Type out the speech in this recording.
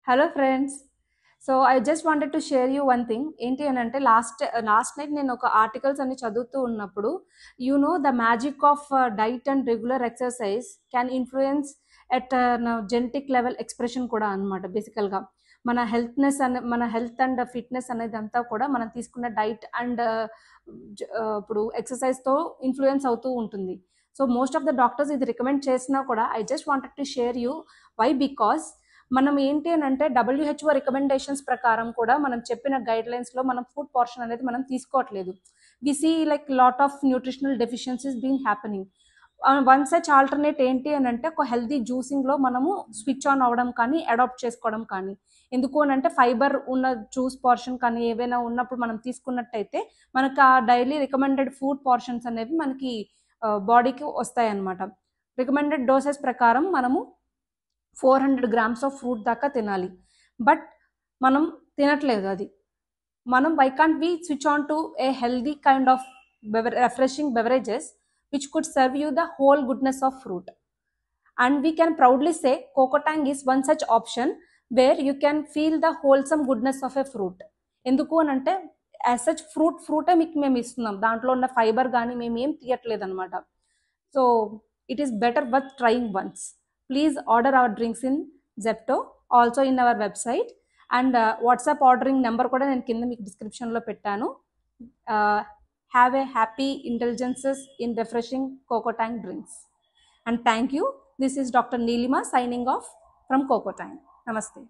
Hello friends. So I just wanted to share you one thing. ఏంటి అని అంటే last night నేను ఒక ఆర్టికల్స్ అన్ని చదువుతూ ఉన్నప్పుడు the magic of diet and regular exercise can influence at genetic level expression కూడా అనమాట. బేసికల్గా మన హెల్త్ అండ్ ఫిట్నెస్ అనేది అంతా కూడా మనం తీసుకున్న డైట్ అండ్ ఇప్పుడు ఎక్సర్సైజ్తో ఇన్ఫ్లుయెన్స్ అవుతూ ఉంటుంది. So most of the doctors ఇది రికమెండ్ చేసినా కూడా I just wanted to share you why. Because మనం ఏంటి అని అంటే WHO రికమెండేషన్స్ ప్రకారం కూడా మనం చెప్పిన గైడ్ లైన్స్లో మనం ఫుడ్ పోర్షన్ అనేది మనం తీసుకోవట్లేదు. We see like lot of nutritional deficiencies being happening. One such alternate ఏంటి అని అంటే ఒక హెల్తీ జ్యూసింగ్లో మనము స్విచ్ ఆన్ అవ్వడం కానీ అడాప్ట్ చేసుకోవడం కానీ. ఎందుకు అని అంటే ఫైబర్ ఉన్న జ్యూస్ పోర్షన్ కానీ ఏవైనా ఉన్నప్పుడు మనం తీసుకున్నట్టయితే మనకు ఆ డైలీ రికమెండెడ్ ఫుడ్ పోర్షన్స్ అనేవి మనకి బాడీకి వస్తాయి అన్నమాట. రికమెండెడ్ డోసెస్ ప్రకారం మనము 400 grams ఆఫ్ ఫ్రూట్ దాకా తినాలి. బట్ మనం తినట్లేదు అది. మనం why can't we switch on to a healthy kind of refreshing beverages which could serve you the whole goodness of fruit. And we can proudly say Cocotang is one such option where you can feel the wholesome goodness of a fruit. ఎందుకు అని అంటే as such ఫ్రూటే మీకు మేము ఇస్తున్నాం, దాంట్లో ఉన్న fibre కానీ మేము ఏం తీయట్లేదు అనమాట. So it is better worth trying once. Please order our drinks in Zepto, also in our website, and WhatsApp ordering number కూడా నేను కింద మీకు డిస్క్రిప్షన్లో పెట్టాను. Have a happy indulgences in refreshing Cocotang drinks. And thank you. This is Dr. Neelima signing off from Cocotang. Namaste.